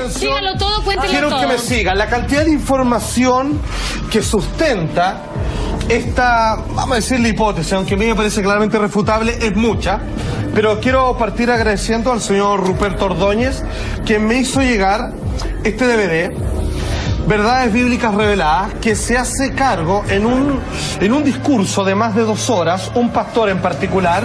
atención. Dígalo todo, cuéntelo Quiero todo. que me sigan. La cantidad de información que sustenta esta, vamos a decir la hipótesis, aunque a mí me parece claramente refutable, es mucha. Pero quiero partir agradeciendo al señor Ruperto Ordóñez, quien me hizo llegar este DVD, Verdades Bíblicas Reveladas, que se hace cargo en un discurso de más de 2 horas, un pastor en particular,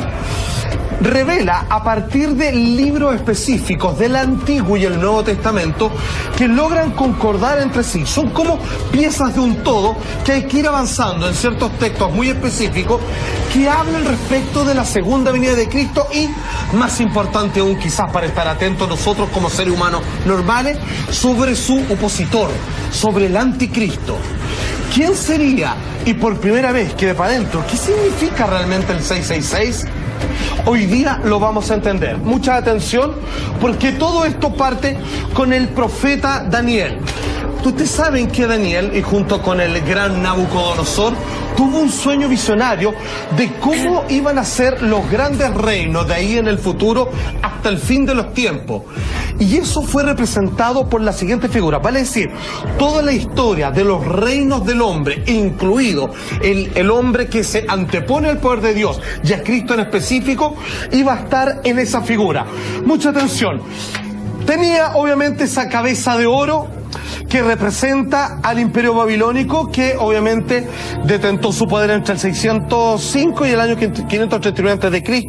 revela a partir de libros específicos del Antiguo y el Nuevo Testamento que logran concordar entre sí. Son como piezas de un todo que hay que ir avanzando en ciertos textos muy específicos que hablan respecto de la segunda venida de Cristo y, más importante aún quizás para estar atentos nosotros como seres humanos normales, sobre su opositor, sobre el anticristo. ¿Quién sería? Y por primera vez quede para adentro, ¿qué significa realmente el 666? Hoy día lo vamos a entender. Mucha atención, porque todo esto parte con el profeta Daniel. Ustedes saben que Daniel, y junto con el gran Nabucodonosor, tuvo un sueño visionario de cómo iban a ser los grandes reinos de ahí en el futuro hasta el fin de los tiempos. Y eso fue representado por la siguiente figura. Vale decir, toda la historia de los reinos del hombre, incluido el hombre que se antepone al poder de Dios y a Cristo en específico, iba a estar en esa figura. Mucha atención. Tenía obviamente esa cabeza de oro que representa al imperio babilónico, que obviamente detentó su poder entre el 605 y el año 539 a.C.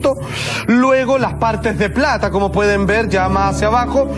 Luego las partes de plata, como pueden ver ya más hacia abajo,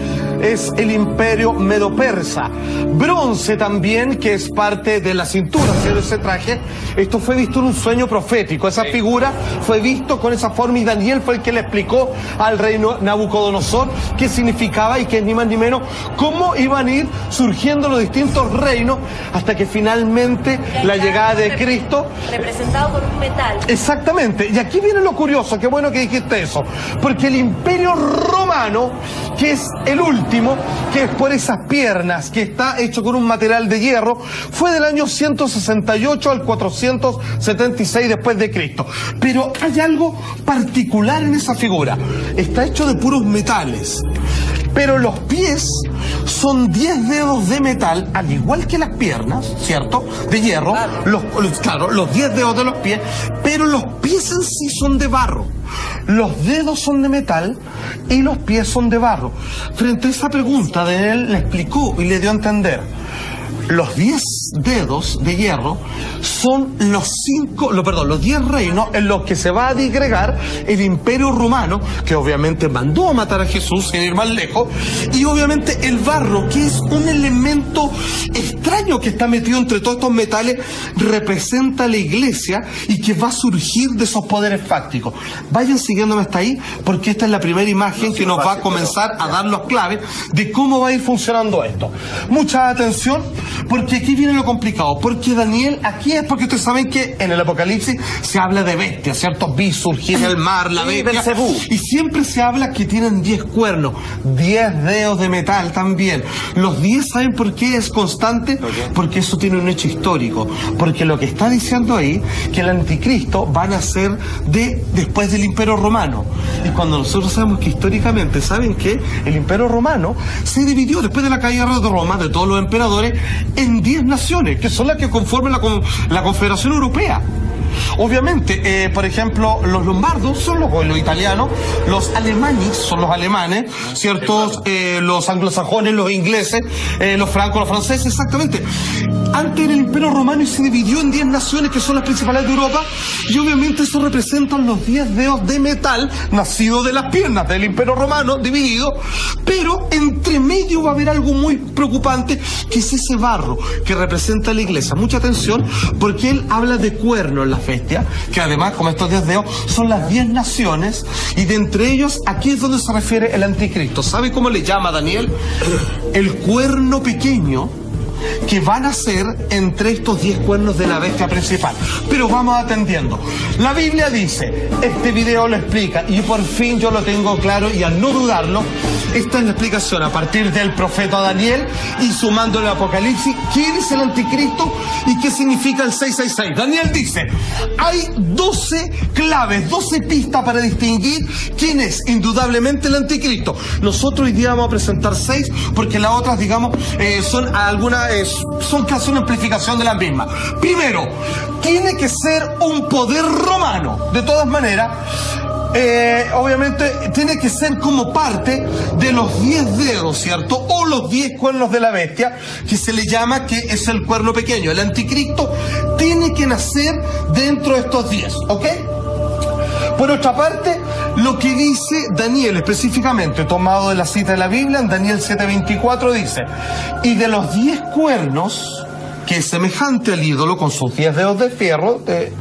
es el imperio medo-persa. Bronce también, que es parte de la cintura de ese traje. Esto fue visto en un sueño profético. Esa figura fue visto con esa forma y Daniel fue el que le explicó al rey Nabucodonosor qué significaba y que ni más ni menos cómo iban a ir surgiendo los distintos reinos hasta que finalmente la llegada de Cristo, representado por un metal. Exactamente. Y aquí viene lo curioso, qué bueno que dijiste eso, porque el imperio romano, que es el último, que es por esas piernas, que está hecho con un material de hierro, fue del año 168 al 476 después de Cristo. Pero hay algo particular en esa figura. Está hecho de puros metales. Pero los pies son 10 dedos de metal, al igual que las piernas, ¿cierto? De hierro, los 10 dedos de los pies, pero los pies en sí son de barro. Los dedos son de metal y los pies son de barro. Frente a esa pregunta, Daniel le explicó y le dio a entender. Los 10 dedos de hierro son los 10 reinos en los que se va a disgregar el imperio romano, que obviamente mandó a matar a Jesús sin ir más lejos, y obviamente el barro, que es un elemento extraño que está metido entre todos estos metales, representa a la iglesia y que va a surgir de esos poderes fácticos. Vayan siguiéndome hasta ahí, porque esta es la primera imagen que nos va a comenzar a dar las claves de cómo va a ir funcionando esto. Mucha atención, porque aquí viene lo complicado, porque Daniel, aquí es porque ustedes saben que en el Apocalipsis se habla de bestias, ¿cierto? Vi surgir el mar, la bestia, y siempre se habla que tienen 10 cuernos, 10 dedos de metal también. Los 10, ¿saben por qué es constante? Porque eso tiene un hecho histórico, porque lo que está diciendo ahí, que el anticristo va a nacer después del imperio romano. Y cuando nosotros sabemos que históricamente, ¿saben qué? El imperio romano se dividió después de la caída de Roma, de todos los emperadores, en 10 naciones, que son las que conforman la Confederación Europea. Obviamente, por ejemplo, los lombardos son los italianos, los alemanes son los alemanes, ¿cierto? Los anglosajones, los ingleses, los francos, los franceses, exactamente. Antes era el Imperio Romano y se dividió en 10 naciones que son las principales de Europa, y obviamente eso representan los 10 dedos de metal nacidos de las piernas del Imperio Romano dividido, pero entre medio va a haber algo muy preocupante, que es ese barro que representa a la iglesia. Mucha atención, porque él habla de cuernos en las bestias, que además, como estos 10 dedos, son las 10 naciones, y de entre ellos, aquí es donde se refiere el anticristo. ¿Sabe cómo le llama Daniel? El cuerno pequeño que van a ser entre estos 10 cuernos de la bestia principal. Pero vamos atendiendo. La Biblia dice, este video lo explica, y por fin yo lo tengo claro, y al no dudarlo, esta es la explicación a partir del profeta Daniel y sumando el Apocalipsis, quién es el anticristo y qué significa el 666. Daniel dice, hay 12 claves, 12 pistas para distinguir quién es indudablemente el anticristo. Nosotros hoy día vamos a presentar 6 porque las otras, digamos, son casi una amplificación de la misma. Primero, tiene que ser un poder romano. De todas maneras, obviamente tiene que ser como parte de los 10 dedos, ¿cierto? O los 10 cuernos de la bestia, que se le llama que es el cuerno pequeño. El anticristo tiene que nacer dentro de estos 10, ¿ok? Por otra parte, lo que dice Daniel específicamente, tomado de la cita de la Biblia, en Daniel 7:24 dice, y de los 10 cuernos, que es semejante al ídolo con sus 10 dedos de fierro, de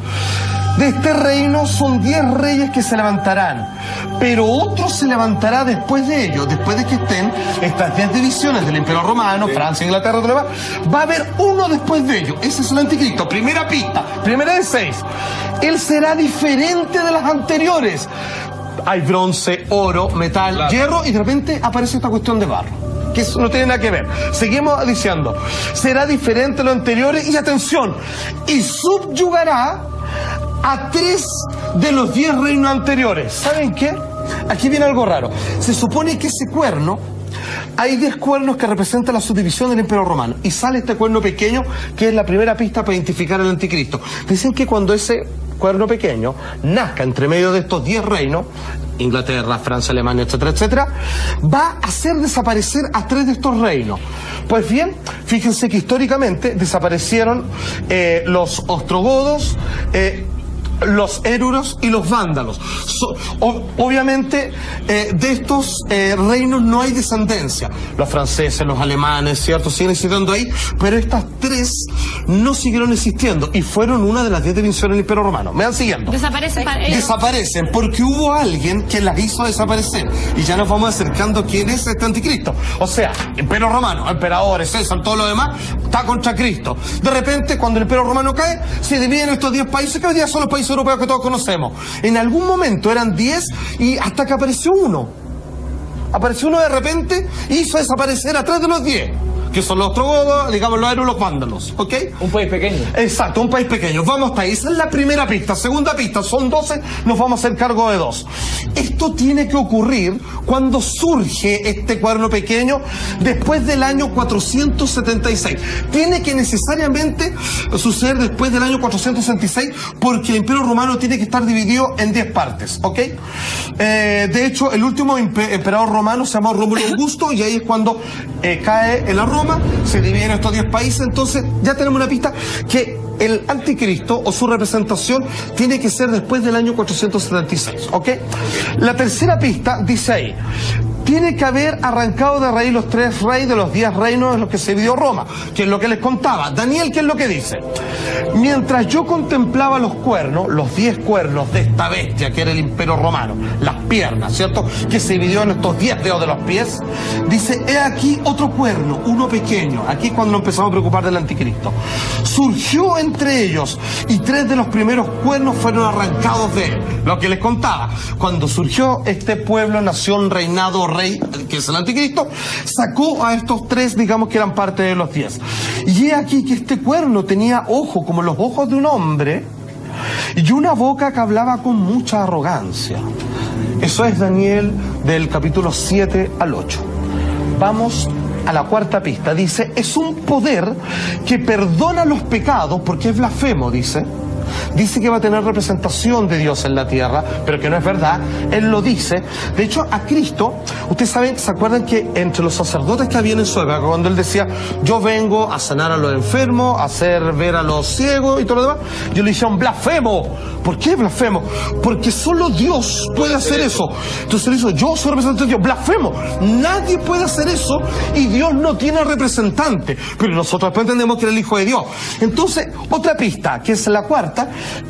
este reino son 10 reyes que se levantarán, pero otro se levantará después de ellos, después de que estén estas 10 divisiones del Imperio Romano, Francia, Inglaterra, todo lo demás, va a haber uno después de ellos. Ese es el anticristo. Primera pista, primera de 6. Él será diferente de las anteriores. Hay bronce, oro, metal, hierro, y de repente aparece esta cuestión de barro, que eso no tiene nada que ver. Seguimos diciendo, será diferente de los anteriores, y atención, y subyugará a 3 de los 10 reinos anteriores. ¿Saben qué? Aquí viene algo raro. Se supone que ese cuerno, hay 10 cuernos que representan la subdivisión del Imperio Romano, y sale este cuerno pequeño, que es la primera pista para identificar al anticristo. Dicen que cuando ese cuerno pequeño nazca entre medio de estos 10 reinos, Inglaterra, Francia, Alemania, etcétera, etcétera, va a hacer desaparecer a 3 de estos reinos. Pues bien, fíjense que históricamente desaparecieron los ostrogodos, los éruros y los vándalos. Obviamente de estos reinos no hay descendencia. Los franceses, los alemanes, ¿cierto? Siguen existiendo ahí, pero estas 3 no siguieron existiendo y fueron una de las 10 divisiones del Imperio Romano. ¿Me van siguiendo? Desaparecen para ellos. Desaparecen porque hubo alguien que las hizo desaparecer, y ya nos vamos acercando a quién es este anticristo. O sea, Imperio Romano, emperadores, César, todo lo demás está contra Cristo. De repente, cuando el Imperio Romano cae, se dividen estos 10 países que hoy día son los países europeos que todos conocemos. En algún momento eran 10, y hasta que apareció uno. Apareció uno de repente y hizo desaparecer a 3 de los 10, que son los ostrogodos, digamos los éruros, los vándalos, ¿ok? Un país pequeño. Exacto, un país pequeño. Vamos hasta ahí. Esa es la primera pista. Segunda pista, son 12, nos vamos a hacer cargo de 2. Esto tiene que ocurrir cuando surge este cuerno pequeño después del año 476. Tiene que necesariamente suceder después del año 466 porque el Imperio Romano tiene que estar dividido en 10 partes, ¿ok? De hecho, el último emperador romano se llamó Rómulo Augusto, y ahí es cuando cae en la Roma, se dividen estos 10 países. Entonces ya tenemos una pista que el anticristo o su representación tiene que ser después del año 476, ¿ok? La tercera pista dice ahí, tiene que haber arrancado de raíz los 3 reyes de los 10 reinos en los que se dividió Roma, que es lo que les contaba. Daniel, ¿qué es lo que dice? Mientras yo contemplaba los cuernos, los 10 cuernos de esta bestia que era el Imperio Romano, las piernas, ¿cierto? Que se dividió en estos 10 dedos de los pies, dice, he aquí otro cuerno, uno pequeño. Aquí es cuando nos empezamos a preocupar del anticristo. Surgió entre ellos, y 3 de los primeros cuernos fueron arrancados de él. Lo que les contaba, cuando surgió este pueblo, nación, reinado, rey, que es el anticristo, sacó a estos 3, digamos, que eran parte de los 10. Y he aquí que este cuerno tenía ojos como los ojos de un hombre, y una boca que hablaba con mucha arrogancia. Eso es Daniel del capítulo 7 al 8. Vamos a la cuarta pista. Dice, es un poder que perdona los pecados porque es blasfemo, dice. Dice que va a tener representación de Dios en la tierra, pero que no es verdad. Él lo dice. De hecho, a Cristo, ustedes saben, ¿se acuerdan que entre los sacerdotes que habían en su época, cuando él decía, yo vengo a sanar a los enfermos, a hacer ver a los ciegos y todo lo demás, yo le decía un blasfemo? ¿Por qué blasfemo? Porque solo Dios puede hacer eso. Entonces él dice, yo soy representante de Dios, blasfemo. Nadie puede hacer eso y Dios no tiene representante. Pero nosotros después entendemos que era el Hijo de Dios. Entonces, otra pista, que es la cuarta,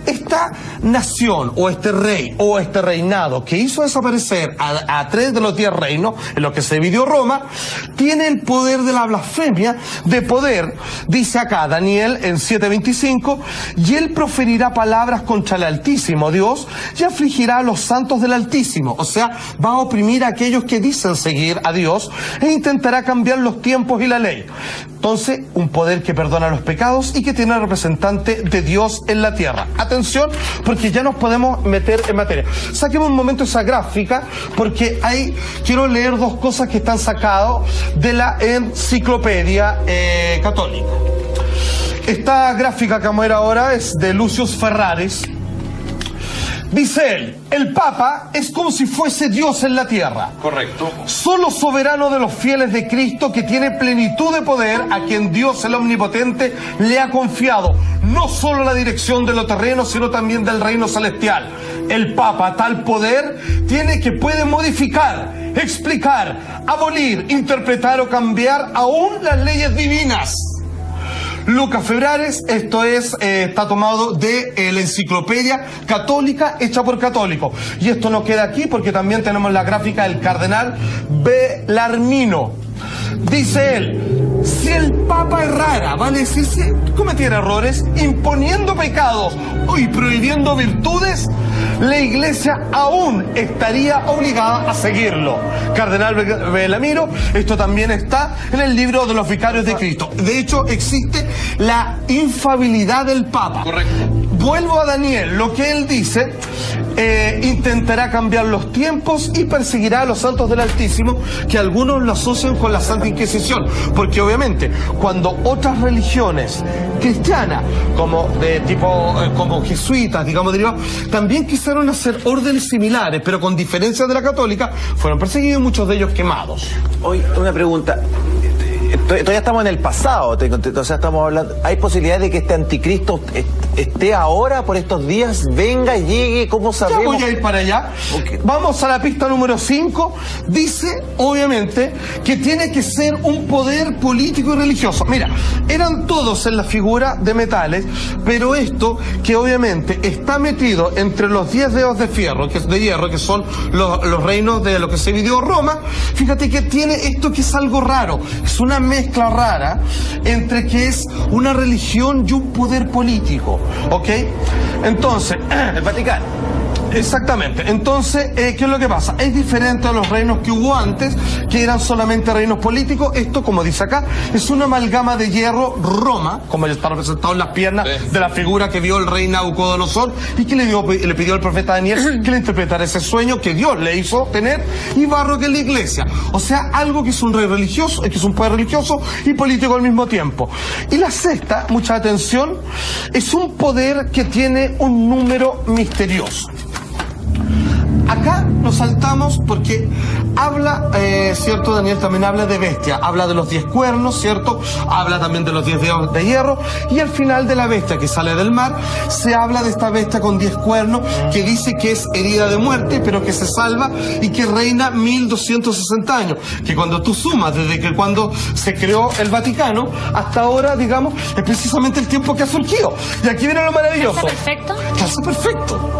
esta nación o este rey o este reinado que hizo desaparecer a 3 de los 10 reinos en los que se dividió Roma, tiene el poder de la blasfemia, de poder, dice acá Daniel en 7:25, y él proferirá palabras contra el Altísimo Dios y afligirá a los santos del Altísimo. O sea, va a oprimir a aquellos que dicen seguir a Dios e intentará cambiar los tiempos y la ley. Entonces, un poder que perdona los pecados y que tiene representante de Dios en la tierra. Atención, porque ya nos podemos meter en materia. Saquemos un momento esa gráfica, porque quiero leer dos cosas que están sacadas de la enciclopedia católica. Esta gráfica que vamos a ver ahora es de Lucius Ferraris. Dice él, el Papa es como si fuese Dios en la tierra. Correcto. Solo soberano de los fieles de Cristo, que tiene plenitud de poder, a quien Dios el Omnipotente le ha confiado no solo la dirección de lo terreno, sino también del reino celestial. El Papa, tal poder, tiene que puede modificar, explicar, abolir, interpretar o cambiar aún las leyes divinas. Lucas Ferraris, esto es, está tomado de la enciclopedia católica hecha por católicos. Y esto no queda aquí porque también tenemos la gráfica del cardenal Bellarmino. Dice él, si el Papa errara, vale decir, si cometiera errores, imponiendo pecados y prohibiendo virtudes, la Iglesia aún estaría obligada a seguirlo. Cardenal Bellarmino, esto también está en el libro de los Vicarios de Cristo. De hecho, existe la infalibilidad del Papa. Correcto. Vuelvo a Daniel, lo que él dice, intentará cambiar los tiempos y perseguirá a los santos del Altísimo, que algunos lo asocian con la Santa Inquisición, porque obviamente cuando otras religiones cristianas, como de tipo, como jesuitas, digamos, derivados, también quisieron hacer órdenes similares, pero con diferencias de la católica, fueron perseguidos y muchos de ellos quemados. Hoy, una pregunta. Todavía estamos en el pasado, o sea, estamos hablando, ¿hay posibilidad de que este anticristo esté ahora, por estos días, venga, llegue? ¿Cómo sabemos? Ya voy a ir para allá. Okay. Vamos a la pista número 5. Dice, obviamente, que tiene que ser un poder político y religioso. Mira, eran todos en la figura de metales, pero esto, que obviamente está metido entre los 10 dedos de hierro, que son los reinos de lo que se dividió Roma, fíjate que tiene esto que es algo raro, es una mezcla rara entre que es una religión y un poder político, ¿ok? Entonces, el Vaticano. Exactamente. Entonces, ¿qué es lo que pasa? Es diferente a los reinos que hubo antes, que eran solamente reinos políticos. Esto, como dice acá, es una amalgama de hierro Roma, como está representado en las piernas de la figura que vio el rey Nabucodonosor y que le pidió al profeta Daniel que le interpretara ese sueño que Dios le hizo tener, y barro que es la iglesia. O sea, algo que es un rey religioso, que es un poder religioso y político al mismo tiempo. Y la sexta, mucha atención, es un poder que tiene un número misterioso. Acá nos saltamos porque habla, ¿cierto? Daniel también habla de bestia, habla de los 10 cuernos, ¿cierto? Habla también de los 10 dedos de hierro, y al final de la bestia que sale del mar, se habla de esta bestia con 10 cuernos, que dice que es herida de muerte, pero que se salva y que reina 1260 años. Que cuando tú sumas, desde que cuando se creó el Vaticano, hasta ahora, digamos, es precisamente el tiempo que ha surgido. Y aquí viene lo maravilloso. ¿Está perfecto? Calza perfecto.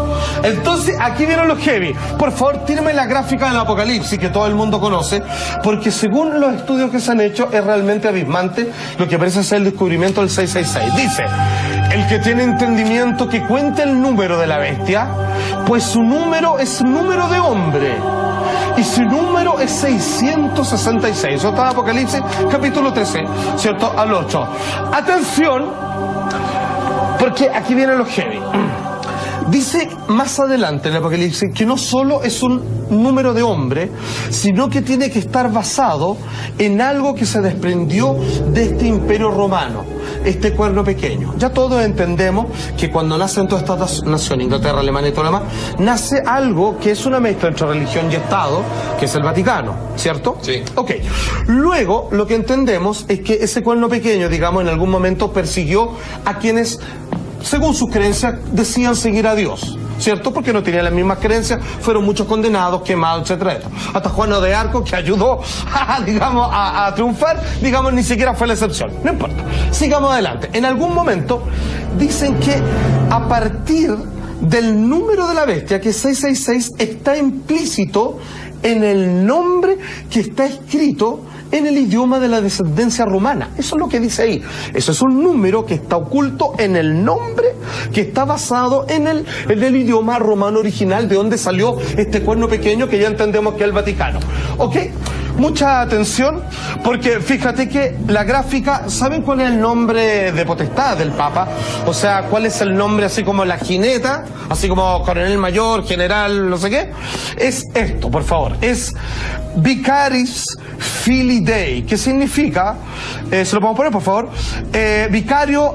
Entonces, aquí vienen los heavy. Por favor, tírame la gráfica del Apocalipsis, que todo el mundo conoce, porque según los estudios que se han hecho, es realmente abismante lo que parece ser el descubrimiento del 666. Dice, el que tiene entendimiento que cuente el número de la bestia, pues su número es número de hombre, y su número es 666. Eso está en Apocalipsis, capítulo 13, ¿cierto? Al 8. Atención, porque aquí vienen los heavy. Dice más adelante en el Apocalipsis que no solo es un número de hombre, sino que tiene que estar basado en algo que se desprendió de este imperio romano, este cuerno pequeño. Ya todos entendemos que cuando nacen todas estas naciones, Inglaterra, Alemania y todo lo demás, nace algo que es una mezcla entre religión y Estado, que es el Vaticano, ¿cierto? Sí. Ok. Luego, lo que entendemos es que ese cuerno pequeño, digamos, en algún momento persiguió a quienes, según sus creencias, decían seguir a Dios, ¿cierto? Porque no tenían las mismas creencias, fueron muchos condenados, quemados, etcétera. Hasta Juan de Arco, que ayudó digamos, a triunfar, digamos, ni siquiera fue la excepción. No importa. Sigamos adelante. En algún momento, dicen que a partir del número de la bestia, que es 666, está implícito en el nombre que está escrito en el idioma de la descendencia romana. Eso es lo que dice ahí. Eso es un número que está oculto en el nombre que está basado en el idioma romano original, de donde salió este cuerno pequeño que ya entendemos que es el Vaticano. ¿Ok? Mucha atención, porque fíjate que la gráfica, ¿saben cuál es el nombre de potestad del Papa? O sea, ¿cuál es el nombre así como la jineta? Así como coronel mayor, general, no sé qué. Es esto, por favor. Es Vicaris Filii Dei, que significa, se lo podemos poner, por favor, vicario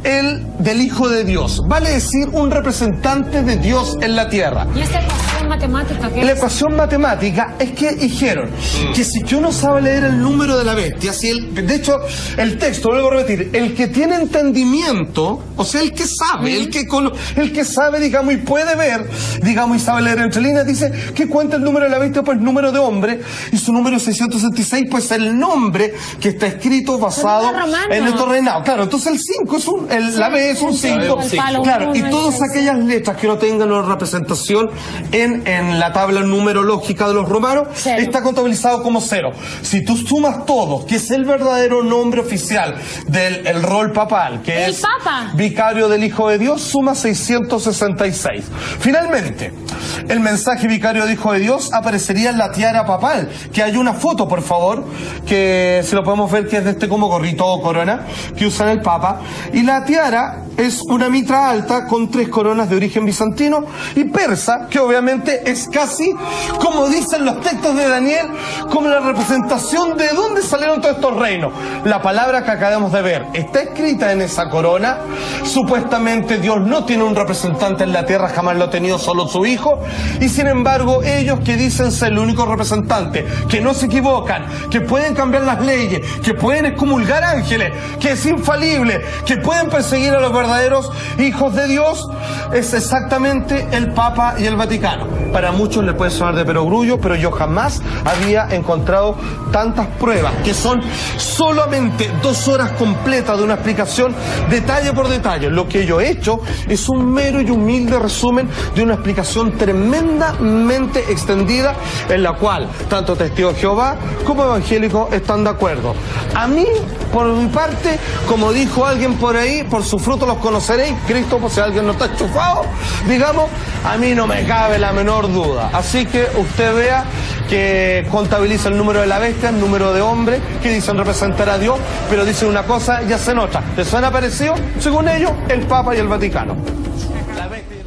del Hijo de Dios. Vale decir, un representante de Dios en la tierra. ¿Y esta ecuación matemática qué es? La ecuación matemática es que dijeron que si que uno sabe leer el número de la bestia, de hecho, el texto, vuelvo a repetir, el que tiene entendimiento, o sea, el que sabe, el que sabe, digamos, y puede ver, digamos, y sabe leer entre líneas, dice que cuenta el número de la bestia, pues número de hombre, y su número 666, pues el nombre que está escrito basado en estos reinados. Claro, entonces el 5 es la B es un 5, claro, y todas aquellas letras que no tengan una representación en la tabla numerológica de los romanos, está contabilizado como 0. Si tú sumas todo, que es el verdadero nombre oficial del rol papal, que es vicario del Hijo de Dios, suma 666. Finalmente, el mensaje vicario del Hijo de Dios aparecería en la tiara papal, que hay una foto, por favor, que si lo podemos ver, que es de este como gorrito o corona que usa el Papa, y la tiara es una mitra alta con 3 coronas de origen bizantino y persa, que obviamente es casi, como dicen los textos de Daniel, como la representación de dónde salieron todos estos reinos. La palabra que acabamos de ver está escrita en esa corona. Supuestamente Dios no tiene un representante en la tierra, jamás lo ha tenido, solo su Hijo, y sin embargo ellos que dicen ser el único representante, que no se equivocan, que pueden cambiar las leyes, que pueden excomulgar ángeles, que es infalible, que pueden perseguir a los verdaderos hijos de Dios, es exactamente el Papa y el Vaticano. Para muchos les puede sonar de perogrullo, pero yo jamás había encontrado tantas pruebas, que son solamente 2 horas completas de una explicación detalle por detalle. Lo que yo he hecho es un mero y humilde resumen de una explicación tremendamente extendida, en la cual tanto testigos de Jehová como evangélicos están de acuerdo. A mí, por mi parte, como dijo alguien por ahí, por su fruto los conoceréis. Cristo, pues si alguien no está enchufado, digamos, a mí no me cabe la menor duda. Así que usted vea que contabiliza el número de la bestia, el número de hombre, que dicen representar a Dios, pero dicen una cosa y hacen otra. ¿Les suena parecido? Según ellos, el Papa y el Vaticano. La bestia y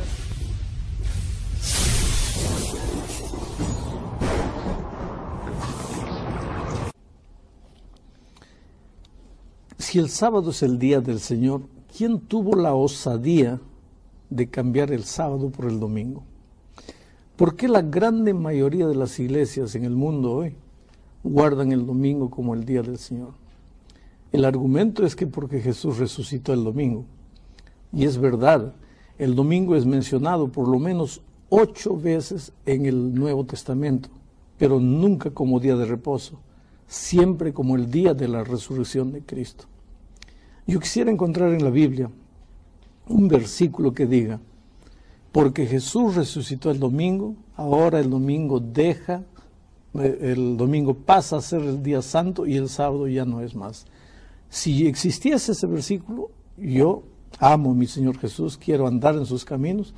Si el sábado es el día del Señor, ¿quién tuvo la osadía de cambiar el sábado por el domingo? ¿Por qué la grande mayoría de las iglesias en el mundo hoy guardan el domingo como el día del Señor? El argumento es que porque Jesús resucitó el domingo. Y es verdad, el domingo es mencionado por lo menos 8 veces en el Nuevo Testamento, pero nunca como día de reposo, siempre como el día de la resurrección de Cristo. Yo quisiera encontrar en la Biblia un versículo que diga: porque Jesús resucitó el domingo, ahora el domingo pasa a ser el día santo y el sábado ya no es más. Si existiese ese versículo, yo amo a mi Señor Jesús, quiero andar en sus caminos,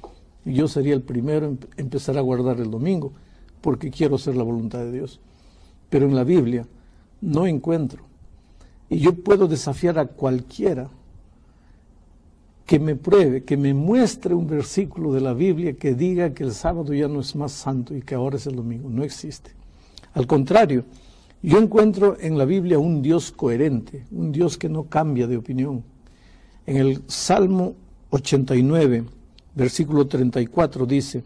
y yo sería el primero en empezar a guardar el domingo, porque quiero hacer la voluntad de Dios. Pero en la Biblia no encuentro. Y yo puedo desafiar a cualquiera que me pruebe, que me muestre un versículo de la Biblia que diga que el sábado ya no es más santo y que ahora es el domingo. No existe. Al contrario, yo encuentro en la Biblia un Dios coherente, un Dios que no cambia de opinión. En el Salmo 89, versículo 34 dice: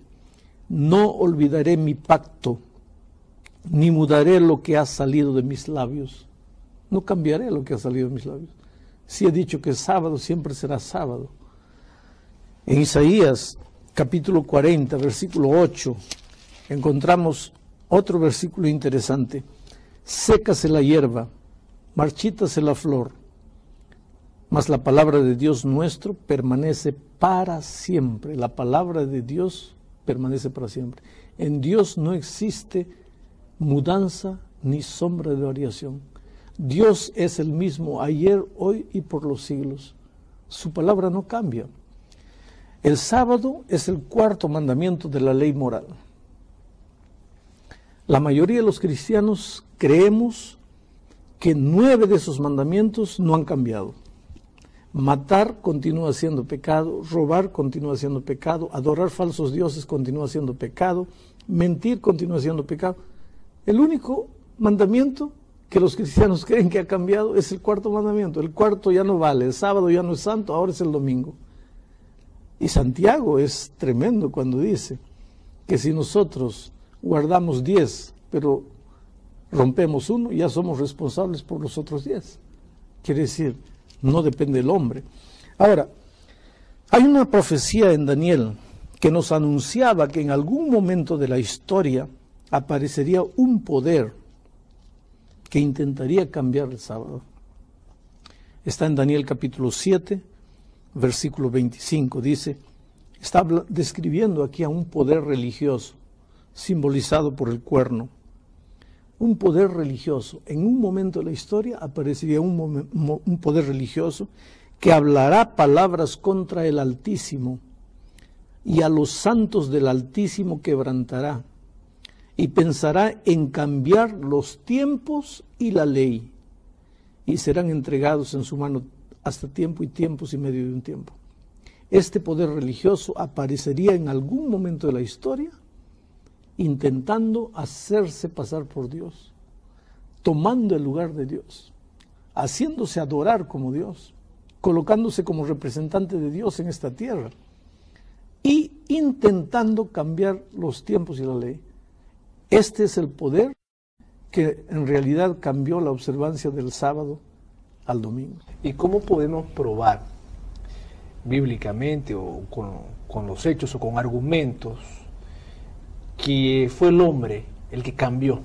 no olvidaré mi pacto, ni mudaré lo que ha salido de mis labios. No cambiaré lo que ha salido de mis labios. Si he dicho que es sábado, siempre será sábado. En Isaías, capítulo 40, versículo 8, encontramos otro versículo interesante. Sécase la hierba, marchítase la flor, mas la palabra de Dios nuestro permanece para siempre. La palabra de Dios permanece para siempre. En Dios no existe mudanza ni sombra de variación. Dios es el mismo ayer, hoy y por los siglos. Su palabra no cambia. El sábado es el cuarto mandamiento de la ley moral. La mayoría de los cristianos creemos que 9 de esos mandamientos no han cambiado. Matar continúa siendo pecado, robar continúa siendo pecado, adorar falsos dioses continúa siendo pecado, mentir continúa siendo pecado. El único mandamiento que los cristianos creen que ha cambiado es el cuarto mandamiento. El cuarto ya no vale, el sábado ya no es santo, ahora es el domingo. Y Santiago es tremendo cuando dice que si nosotros guardamos 10, pero rompemos uno, ya somos responsables por los otros 10. Quiere decir, no depende del hombre. Ahora, hay una profecía en Daniel que nos anunciaba que en algún momento de la historia aparecería un poder que intentaría cambiar el sábado. Está en Daniel capítulo 7, versículo 25. Dice, está describiendo aquí a un poder religioso, simbolizado por el cuerno. Un poder religioso. En un momento de la historia aparecería un poder religioso que hablará palabras contra el Altísimo y a los santos del Altísimo quebrantará y pensará en cambiar los tiempos y la ley y serán entregados en su mano hasta tiempo y tiempos y medio de un tiempo. Este poder religioso aparecería en algún momento de la historia intentando hacerse pasar por Dios, tomando el lugar de Dios, haciéndose adorar como Dios, colocándose como representante de Dios en esta tierra y intentando cambiar los tiempos y la ley. Este es el poder que en realidad cambió la observancia del sábado al domingo. ¿Y cómo podemos probar bíblicamente o con los hechos o con argumentos que fue el hombre el que cambió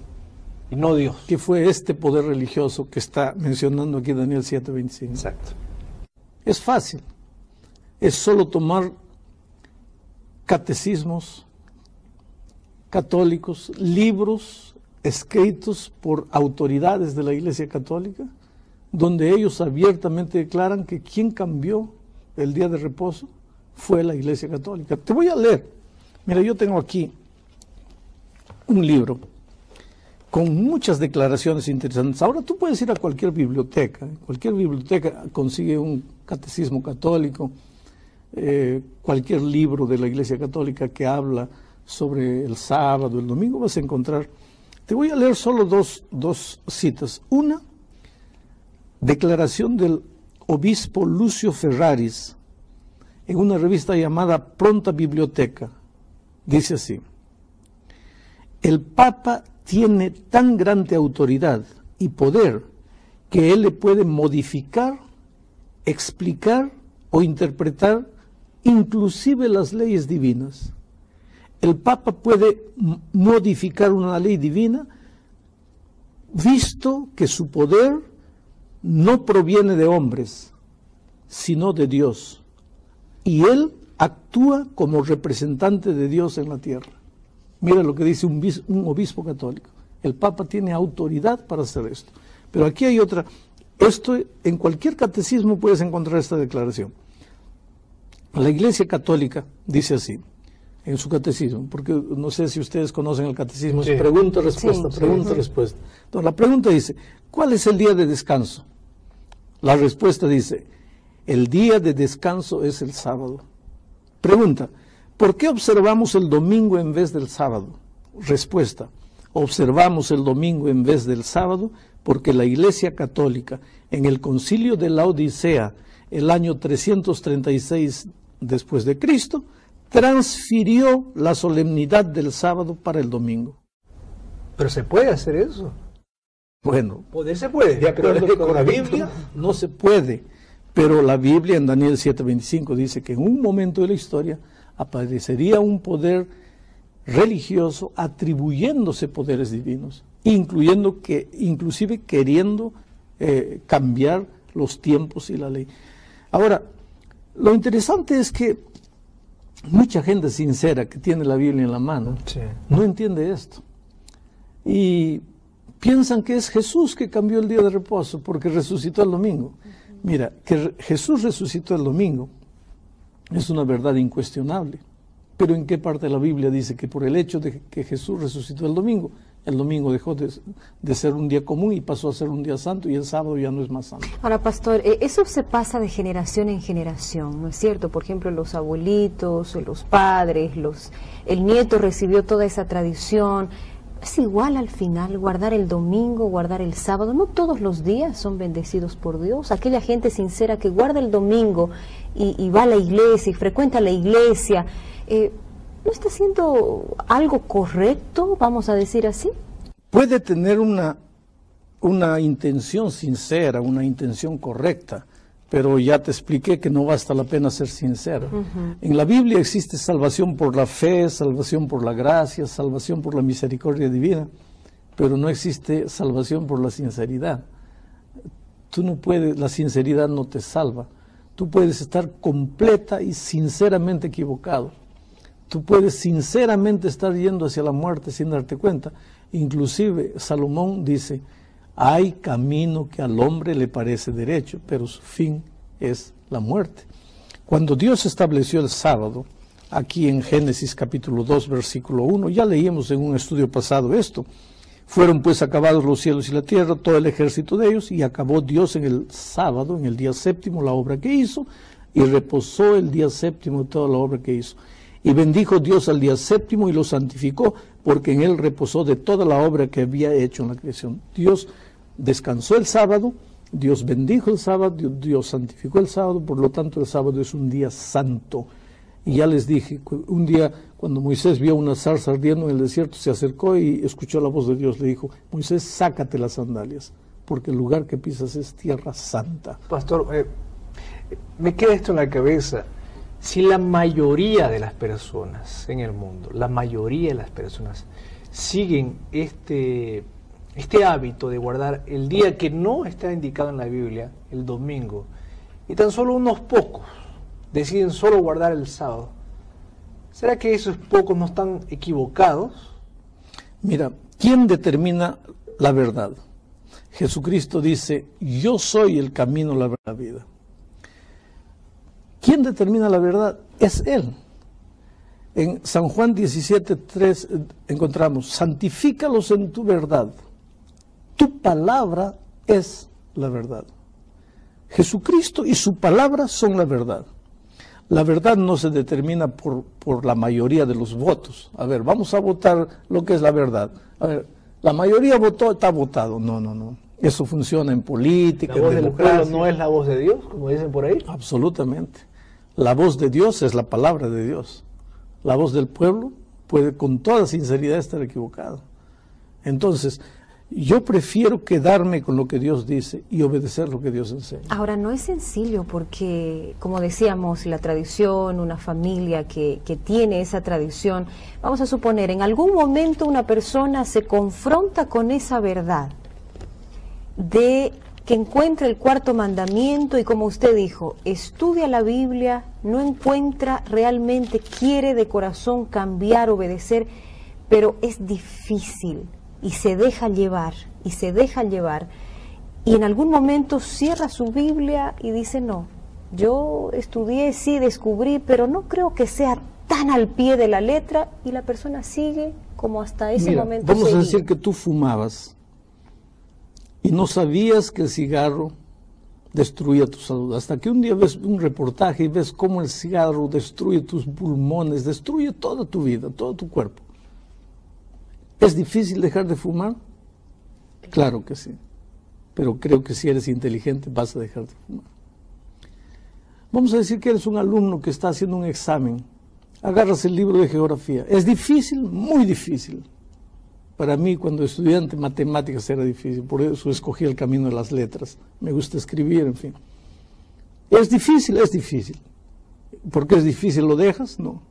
y no Dios? Que fue este poder religioso que está mencionando aquí Daniel 7:25. Exacto. Es fácil. Es solo tomar catecismos católicos, libros escritos por autoridades de la Iglesia Católica, donde ellos abiertamente declaran que quien cambió el día de reposo fue la Iglesia Católica. Te voy a leer. Mira, yo tengo aquí un libro con muchas declaraciones interesantes. Ahora tú puedes ir a cualquier biblioteca consigue un catecismo católico, cualquier libro de la Iglesia Católica que habla sobre el sábado, el domingo, vas a encontrar. Te voy a leer solo dos citas. Una, declaración del obispo Lucio Ferraris en una revista llamada Pronta Biblioteca. Dice así: el Papa tiene tan grande autoridad y poder que él le puede modificar, explicar o interpretar inclusive las leyes divinas. El Papa puede modificar una ley divina visto que su poder no proviene de hombres, sino de Dios. Y él actúa como representante de Dios en la tierra. Mira lo que dice un obispo católico. El Papa tiene autoridad para hacer esto. Pero aquí hay otra. Esto, en cualquier catecismo puedes encontrar esta declaración. La Iglesia Católica dice así, en su catecismo, porque no sé si ustedes conocen el catecismo, es pregunta-respuesta, pregunta-respuesta. Entonces la pregunta dice, ¿cuál es el día de descanso? La respuesta dice, el día de descanso es el sábado. Pregunta, ¿por qué observamos el domingo en vez del sábado? Respuesta, observamos el domingo en vez del sábado porque la Iglesia Católica en el Concilio de la Odisea, el año 336 después de Cristo, transfirió la solemnidad del sábado para el domingo. ¿Pero se puede hacer eso? Bueno, Poder se puede. de acuerdo con la Biblia, no se puede. Pero la Biblia en Daniel 7:25 dice que en un momento de la historia aparecería un poder religioso atribuyéndose poderes divinos, inclusive queriendo cambiar los tiempos y la ley. Ahora, lo interesante es que mucha gente sincera que tiene la Biblia en la mano Sí. no entiende esto. Y piensan que es Jesús que cambió el día de reposo porque resucitó el domingo. Mira, que Jesús resucitó el domingo es una verdad incuestionable. Pero ¿en qué parte de la Biblia dice que por el hecho de que Jesús resucitó el domingo dejó de ser un día común y pasó a ser un día santo, y el sábado ya no es más santo? Ahora, pastor, eso se pasa de generación en generación, ¿no es cierto? Por ejemplo, los abuelitos, los padres, el nieto recibió toda esa tradición. Es igual al final guardar el domingo, guardar el sábado. No todos los días son bendecidos por Dios. Aquella gente sincera que guarda el domingo y va a la iglesia y frecuenta la iglesia, ¿no está haciendo algo correcto, vamos a decir así? Puede tener una intención sincera, una intención correcta, pero ya te expliqué que no basta la pena ser sincero. En la Biblia existe salvación por la fe, salvación por la gracia, salvación por la misericordia divina, pero no existe salvación por la sinceridad. Tú no puedes, la sinceridad no te salva. Tú puedes estar completa y sinceramente equivocado. Tú puedes sinceramente estar yendo hacia la muerte sin darte cuenta. Inclusive Salomón dice: hay camino que al hombre le parece derecho, pero su fin es la muerte. Cuando Dios estableció el sábado, aquí en Génesis capítulo 2, versículo 1, ya leímos en un estudio pasado esto: fueron pues acabados los cielos y la tierra, todo el ejército de ellos, y acabó Dios en el sábado, en el día séptimo, la obra que hizo, y reposó el día séptimo de toda la obra que hizo. Y bendijo Dios al día séptimo y lo santificó, porque en él reposó de toda la obra que había hecho en la creación. Dios descansó el sábado, Dios bendijo el sábado, Dios santificó el sábado, por lo tanto el sábado es un día santo. Y ya les dije, un día cuando Moisés vio una zarza ardiendo en el desierto, se acercó y escuchó la voz de Dios, le dijo: Moisés, sácate las sandalias, porque el lugar que pisas es tierra santa. Pastor, me queda esto en la cabeza. Si la mayoría de las personas en el mundo, la mayoría de las personas siguen este hábito de guardar el día que no está indicado en la Biblia, el domingo, y tan solo unos pocos deciden solo guardar el sábado, ¿será que esos pocos no están equivocados? Mira, ¿quién determina la verdad? Jesucristo dice: yo soy el camino, la verdad, la vida. ¿Quién determina la verdad? Es Él. En San Juan 17:3 encontramos: santifícalos en tu verdad. Tu palabra es la verdad. Jesucristo y su palabra son la verdad. La verdad no se determina por la mayoría de los votos. A ver, vamos a votar lo que es la verdad. A ver, la mayoría votó, está votado. No. Eso funciona en política, ¿La voz en del democracia. pueblo no es la voz de Dios, como dicen por ahí? Absolutamente. La voz de Dios es la palabra de Dios. La voz del pueblo puede con toda sinceridad estar equivocada. Entonces, yo prefiero quedarme con lo que Dios dice y obedecer lo que Dios enseña. Ahora, no es sencillo porque, como decíamos, la tradición, una familia que tiene esa tradición, vamos a suponer, en algún momento una persona se confronta con esa verdad de que encuentra el cuarto mandamiento y, como usted dijo, estudia la Biblia, no encuentra realmente, quiere de corazón cambiar, obedecer, pero es difícil y se deja llevar, y en algún momento cierra su Biblia y dice: no, yo estudié, sí, descubrí, pero no creo que sea tan al pie de la letra, y la persona sigue como hasta ese momento. Vamos seguía. a decir que tú fumabas y no sabías que el cigarro destruía tu salud, hasta que un día ves un reportaje y ves cómo el cigarro destruye tus pulmones, destruye toda tu vida, todo tu cuerpo. ¿Es difícil dejar de fumar? Claro que sí, pero creo que si eres inteligente vas a dejar de fumar. Vamos a decir que eres un alumno que está haciendo un examen, agarras el libro de geografía. ¿Es difícil? Muy difícil. Para mí, cuando estudiante de matemáticas era difícil, por eso escogí el camino de las letras. Me gusta escribir, en fin. ¿Es difícil? Es difícil. ¿Por qué es difícil? ¿Lo dejas? No.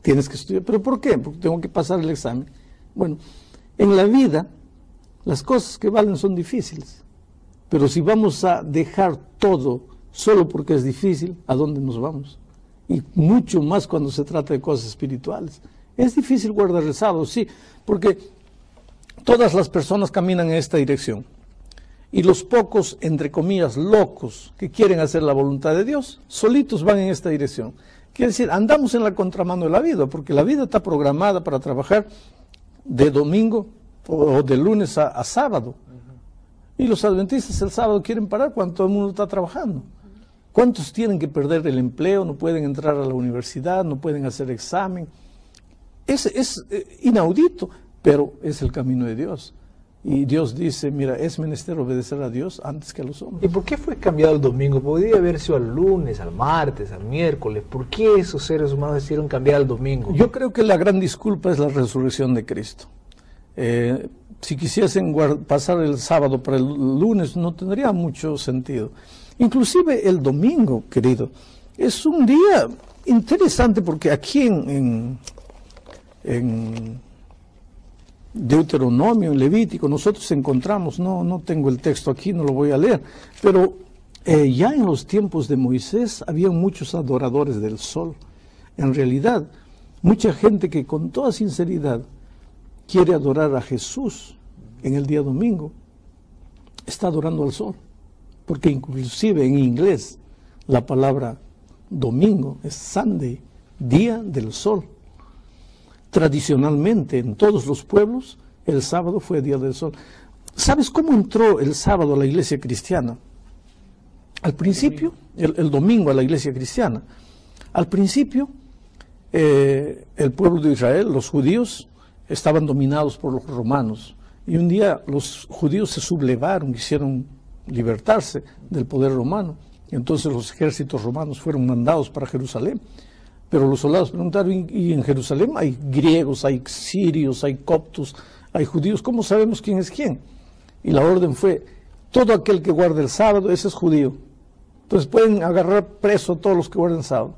Tienes que estudiar. ¿Pero por qué? Porque tengo que pasar el examen. Bueno, en la vida, las cosas que valen son difíciles. Pero si vamos a dejar todo solo porque es difícil, ¿a dónde nos vamos? Y mucho más cuando se trata de cosas espirituales. Es difícil guardar el sábado, sí, porque todas las personas caminan en esta dirección. Y los pocos, entre comillas, locos que quieren hacer la voluntad de Dios, solitos van en esta dirección. Quiere decir, andamos en la contramano de la vida, porque la vida está programada para trabajar de domingo o de lunes a sábado. Y los adventistas el sábado quieren parar cuando todo el mundo está trabajando. ¿Cuántos tienen que perder el empleo? No pueden entrar a la universidad, no pueden hacer examen. Es inaudito, pero es el camino de Dios. Y Dios dice, mira, es menester obedecer a Dios antes que a los hombres. ¿Y por qué fue cambiado el domingo? Podría haber sido al lunes, al martes, al miércoles. ¿Por qué esos seres humanos decidieron cambiar al domingo? Yo creo que la gran disculpa es la resurrección de Cristo. Si quisiesen pasar el sábado para el lunes, no tendría mucho sentido. Inclusive el domingo, querido, es un día interesante porque aquí en Deuteronomio, en Levítico, nosotros encontramos, no tengo el texto aquí, no lo voy a leer, pero ya en los tiempos de Moisés había muchos adoradores del sol. En realidad, mucha gente que con toda sinceridad quiere adorar a Jesús en el día domingo, está adorando al sol, porque inclusive en inglés la palabra domingo es Sunday, día del sol. Tradicionalmente en todos los pueblos el sábado fue día del sol. ¿Sabes cómo entró el sábado a la iglesia cristiana? Al principio, el domingo a la iglesia cristiana. Al principio, el pueblo de Israel, los judíos, estaban dominados por los romanos. Y un día los judíos se sublevaron, quisieron libertarse del poder romano. Y entonces los ejércitos romanos fueron mandados para Jerusalén. Pero los soldados preguntaron, ¿y en Jerusalén hay griegos, hay sirios, hay coptos, hay judíos? ¿Cómo sabemos quién es quién? Y la orden fue, todo aquel que guarde el sábado, ese es judío. Entonces pueden agarrar preso a todos los que guarden sábado.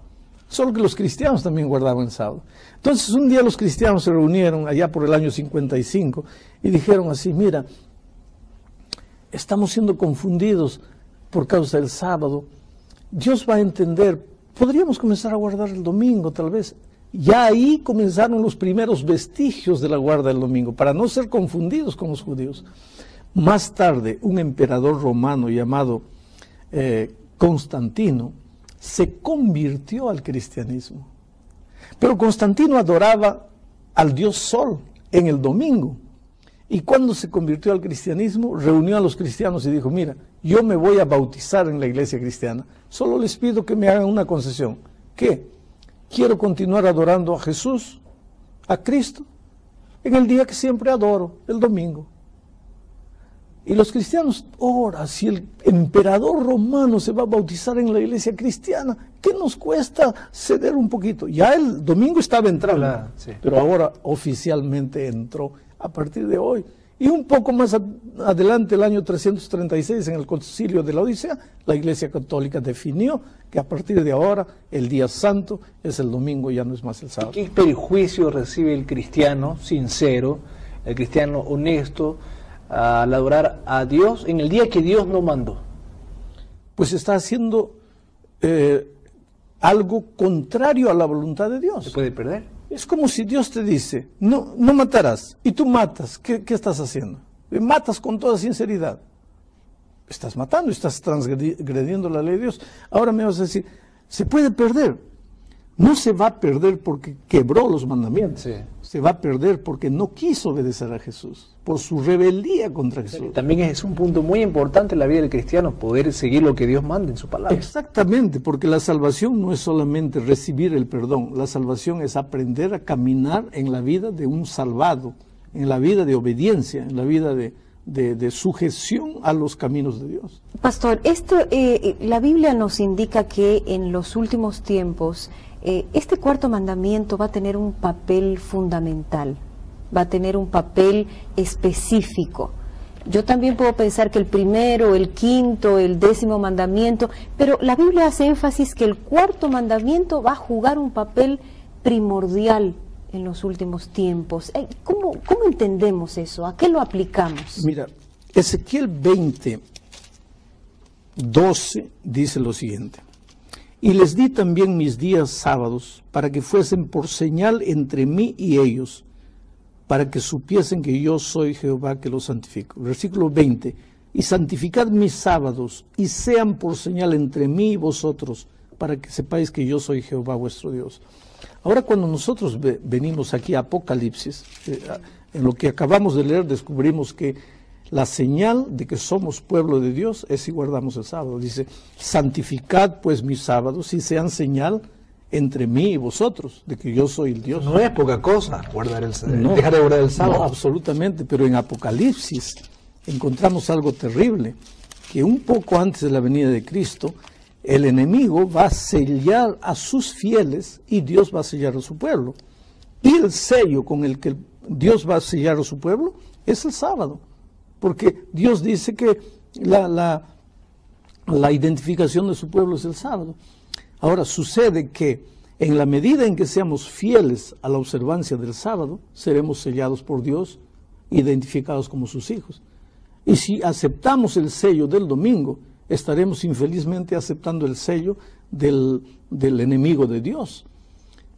Solo que los cristianos también guardaban el sábado. Entonces un día los cristianos se reunieron allá por el año 55 y dijeron así, mira, estamos siendo confundidos por causa del sábado. Dios va a entender, podríamos comenzar a guardar el domingo tal vez. Ya ahí comenzaron los primeros vestigios de la guarda del domingo, para no ser confundidos con los judíos. Más tarde, un emperador romano llamado Constantino se convirtió al cristianismo. Pero Constantino adoraba al dios Sol en el domingo. Y cuando se convirtió al cristianismo, reunió a los cristianos y dijo, mira, yo me voy a bautizar en la iglesia cristiana. Solo les pido que me hagan una concesión. ¿Qué? Quiero continuar adorando a Jesús, a Cristo, en el día que siempre adoro, el domingo. Y los cristianos, ahora, si el emperador romano se va a bautizar en la iglesia cristiana, ¿qué nos cuesta ceder un poquito? Ya el domingo estaba entrando, sí, pero ahora oficialmente entró a partir de hoy. Y un poco más adelante, el año 336, en el concilio de la Odisea, la Iglesia Católica definió que a partir de ahora el día santo es el domingo, ya no es más el sábado. ¿Qué perjuicio recibe el cristiano sincero, el cristiano honesto, al adorar a Dios en el día que Dios no mandó? Pues está haciendo algo contrario a la voluntad de Dios. ¿Se puede perder? Es como si Dios te dice, no matarás, y tú matas. ¿Qué estás haciendo? Matas con toda sinceridad. Estás matando, estás transgrediendo la ley de Dios. Ahora me vas a decir, ¿se puede perder? No se va a perder porque quebró los mandamientos. Sí. Se va a perder porque no quiso obedecer a Jesús, por su rebeldía contra Jesús. Sí, también es un punto muy importante en la vida del cristiano, poder seguir lo que Dios manda en su palabra. Exactamente, porque la salvación no es solamente recibir el perdón, la salvación es aprender a caminar en la vida de un salvado, en la vida de obediencia, en la vida de sujeción a los caminos de Dios. Pastor, la Biblia nos indica que en los últimos tiempos este cuarto mandamiento va a tener un papel fundamental, va a tener un papel específico. Yo también puedo pensar que el primero, el quinto, el 10º mandamiento, pero la Biblia hace énfasis que el cuarto mandamiento va a jugar un papel primordial en los últimos tiempos. ¿Cómo entendemos eso? ¿A qué lo aplicamos? Mira, Ezequiel 20, 12 dice lo siguiente: y les di también mis días sábados para que fuesen por señal entre mí y ellos, para que supiesen que yo soy Jehová que los santifico. Versículo 20: y santificad mis sábados y sean por señal entre mí y vosotros, para que sepáis que yo soy Jehová vuestro Dios. Ahora, cuando nosotros venimos aquí a Apocalipsis, en lo que acabamos de leer descubrimos que la señal de que somos pueblo de Dios es si guardamos el sábado. Dice: santificad pues mis sábados y sean señal entre mí y vosotros, de que yo soy el Dios. No es poca cosa guardar No, dejar de guardar el sábado. No, absolutamente, pero en Apocalipsis encontramos algo terrible, que un poco antes de la venida de Cristo, el enemigo va a sellar a sus fieles y Dios va a sellar a su pueblo. Y el sello con el que Dios va a sellar a su pueblo es el sábado, porque Dios dice que la identificación de su pueblo es el sábado. Ahora, sucede que en la medida en que seamos fieles a la observancia del sábado, seremos sellados por Dios, identificados como sus hijos. Y si aceptamos el sello del domingo, estaremos infelizmente aceptando el sello del enemigo de Dios.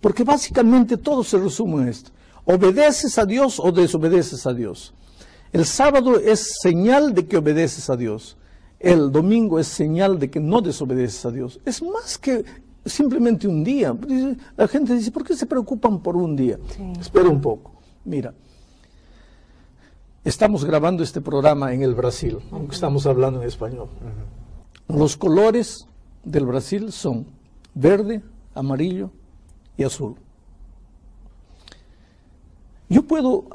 Porque básicamente todo se resume en esto: obedeces a Dios o desobedeces a Dios. El sábado es señal de que obedeces a Dios. El domingo es señal de que no desobedeces a Dios. Es más que simplemente un día. La gente dice: ¿por qué se preocupan por un día? Sí. Espera un poco. Mira, estamos grabando este programa en el Brasil, aunque estamos hablando en español. Los colores del Brasil son verde, amarillo y azul. Yo puedo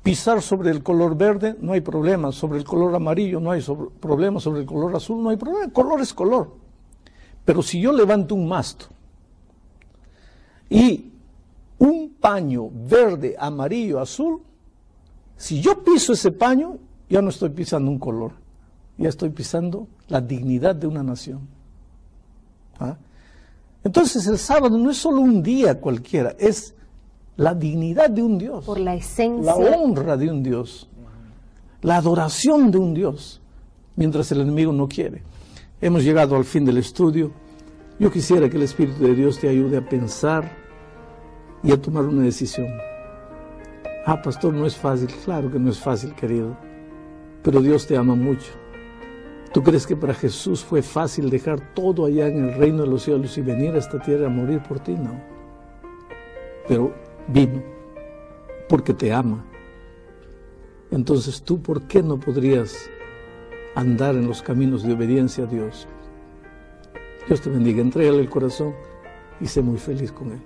pisar sobre el color verde, no hay problema. Sobre el color amarillo no hay problema. Sobre el color azul no hay problema. El color es color. Pero si yo levanto un masto y un paño verde, amarillo, azul, si yo piso ese paño, ya no estoy pisando un color, ya estoy pisando la dignidad de una nación. ¿Ah? Entonces el sábado no es solo un día cualquiera, es la dignidad de un Dios. Por la esencia. La honra de un Dios. La adoración de un Dios. Mientras el enemigo no quiere. Hemos llegado al fin del estudio. Yo quisiera que el Espíritu de Dios te ayude a pensar y a tomar una decisión. Ah, pastor, no es fácil. Claro que no es fácil, querido. Pero Dios te ama mucho. ¿Tú crees que para Jesús fue fácil dejar todo allá en el reino de los cielos y venir a esta tierra a morir por ti? No. Pero vino porque te ama. Entonces, ¿tú por qué no podrías andar en los caminos de obediencia a Dios? Dios te bendiga, entrégale el corazón y sé muy feliz con Él.